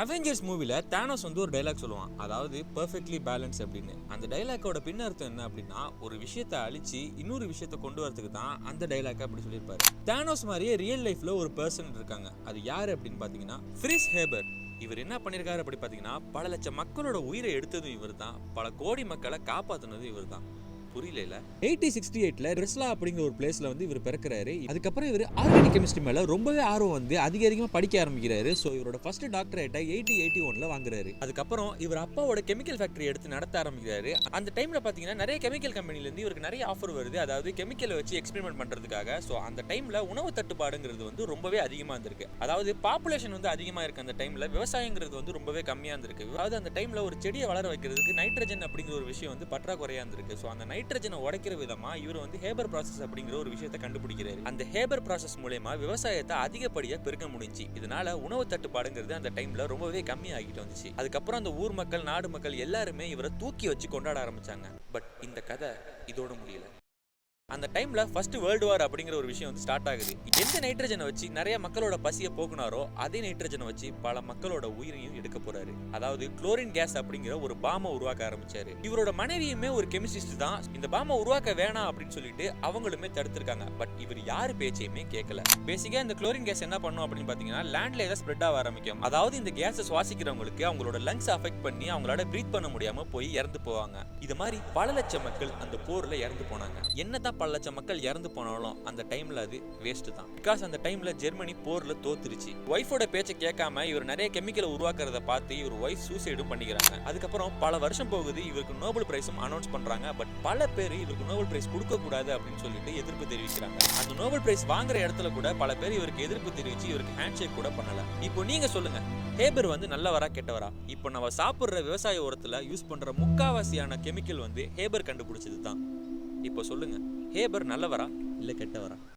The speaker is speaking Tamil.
அவெஞ்சர்ஸ் மூவில தானோஸ் வந்து ஒரு டைலாக் சொல்லுவான், அதாவது பெர்ஃபெக்ட்லி பேலன்ஸ் அப்படின்னு. அந்த டைலாக்கோட பின் அர்த்தம் என்ன அப்படின்னா, ஒரு விஷயத்தை அழிச்சு இன்னொரு விஷயத்தை கொண்டு வரதுக்கு தான் அந்த டைலாக் அப்படி சொல்லியிருப்பாரு. தானோஸ் மாதிரியே ரியல் லைஃப்ல ஒரு பர்சன் இருக்காங்க. அது யாரு அப்படின்னு பாத்தீங்கன்னா ஃப்ரிஸ் ஹேபர். இவர் என்ன பண்ணிருக்காரு அப்படி பாத்தீங்கன்னா, பல லட்சம் மக்களோட உயிரை எடுத்ததும் இவர் தான், பல கோடி மக்களை காப்பாத்தினதும் இவர் தான். புரியல. 1868ல ரெஸ்லா அப்படிங்கிற ஒரு பிளேஸ்ல வந்து இவர் பிறக்கிறாரு. அதுக்கப்புறம் இவர் ஆர்கானிக் கெமிஸ்ட்ரி மேல ரொம்பவே ஆர்வம் வந்து அதிகமா படிக்க ஆரம்பிக்கிறாரு. ஸோ இவரோட ஃபர்ஸ்ட் டாக்டரேட்டை 1881ல வாங்குறாரு. அதுக்கப்புறம் இவர் அப்பாவோட கெமிக்கல் ஃபேக்டரி எடுத்து நடத்த ஆரம்பிக்கிறாரு. அந்த டைம்ல பாத்தீங்கன்னா நிறைய கெமிக்கல் கம்பெனில இருந்து இவருக்கு நிறைய ஆஃபர் வருது, அதாவது கெமிக்கலை வச்சு எக்ஸ்பெரிமெண்ட் பண்றதுக்காக. ஸோ அந்த டைம்ல உணவு தட்டுப்பாடுங்கிறது வந்து ரொம்பவே அதிகமா இருந்திருக்கு. அதாவது பாப்புலேஷன் வந்து அதிகமா இருக்கு. அந்த டைம்ல விவசாயங்கிறது வந்து ரொம்பவே கம்மியா இருந்திருக்கு. அதாவது அந்த டைம்ல ஒரு செடியை வளர வைக்கிறதுக்கு நைட்ரஜன் அப்படிங்கிற ஒரு விஷயம் வந்து பற்றாக்குறையா இருந்திருக்கு. ஸோ அந்த நைட்ரஜனை உடைக்கிற விதமா இவர் வந்து ஹேபர் ப்ராசஸ் அப்படிங்கிற ஒரு விஷயத்தை கண்டுபிடிக்கிறாரு. அந்த ஹேபர் ப்ராசஸ் மூலமா விவசாயத்தை அதிகப்படியா பெருக்க முடிஞ்சு. இதனால உணவு தட்டுப்பாடுங்கிறது அந்த டைம்ல ரொம்பவே கம்மி ஆகிட்டு வந்துச்சு. அதுக்கப்புறம் அந்த ஊர் மக்கள், நாடு மக்கள் எல்லாருமே இவரை தூக்கி வச்சு கொண்டாட ஆரம்பிச்சாங்க. பட் இந்த கதை இதோட முடியல. அந்த டைம்ல ஃபர்ஸ்ட் வேர்ல்டு வார் அப்படிங்கிற ஒரு விஷயம் வந்து ஸ்டார்ட் ஆகுது. எந்த நைட்ரஜனை வச்சு நிறைய மக்களோட பசியை போக்குனாரோ அதே நைட்ரஜனை வச்சு பல மக்களோட உயிரையும் எடுக்க போறாரு. அதாவது குளோரின் கேஸ் அப்படிங்கிற ஒரு பாம்பை உருவாக்க ஆரம்பிச்சாரு. இவரோட மனைவியுமே ஒரு கெமிஸ்ட்ரிஸ்ட் தான். இந்த பாம்பை உருவாக்க வேணாம் அப்படின்னு சொல்லிட்டு அவங்களுமே தடுத்திருக்காங்க. பட் இவர் யாரு பேச்சையுமே கேட்கல. பேசிக்கா இந்த குளோரின் கேஸ் என்ன பண்ணும் அப்படின்னு பாத்தீங்கன்னா, லேண்ட்ல ஏதாவது ஸ்ப்ரெட் ஆக ஆரம்பிக்கும். அதாவது இந்த கேஸை சுவாசிக்கிறவங்களுக்கு அவங்களோட லங்ஸ் அஃபெக்ட் பண்ணி அவங்களால பிரீத் பண்ண முடியாம போய் இறந்து போவாங்க. இது மாதிரி பல லட்சம் மக்கள் அந்த போர்ல இறந்து போனாங்க. என்னதான் பல லட்சம் மக்கள் இறந்து போனாலும் அந்த டைம்ல அது வேஸ்ட் தான். பிகாஸ் அந்த டைம்ல ஜெர்மனி போர்ல தோத்துருச்சு. ஒய்ஃபோட பேச்சை கேட்காம இவர் நிறைய கெமிக்கலை உருவாக்குறத பார்த்து இவர் ஒய்ஃப் சூசைடும் பண்ணிக்கிறாங்க. அதுக்கப்புறம் பல வருஷம் போகுது. இவருக்கு நோபல் பிரைஸும் அனௌன்ஸ் பண்றாங்க. பட் பல பேர் இவருக்கு நோபல் பிரைஸ் கொடுக்க கூடாது அப்படின்னு சொல்லிட்டு எதிர்ப்பு தெரிவிக்கிறாங்க. அந்த நோபல் பிரைஸ் வாங்குற இடத்துல கூட பல பேர் இவருக்கு எதிர்ப்பு தெரிவிச்சு இவருக்கு ஹேண்ட்ஷேக் கூட பண்ணல. இப்போ நீங்க சொல்லுங்க, ஹேபர் வந்து நல்லவரா கெட்டவரா? இப்போ நம்ம சாப்பிடுற விவசாய உரத்துல யூஸ் பண்ற முக்காவாசியான கெமிக்கல் வந்து ஹேபர் கண்டுபிடிச்சது தான். இப்போ சொல்லுங்க, ஹேபர் நல்லவரா இல்ல கெட்டவரா?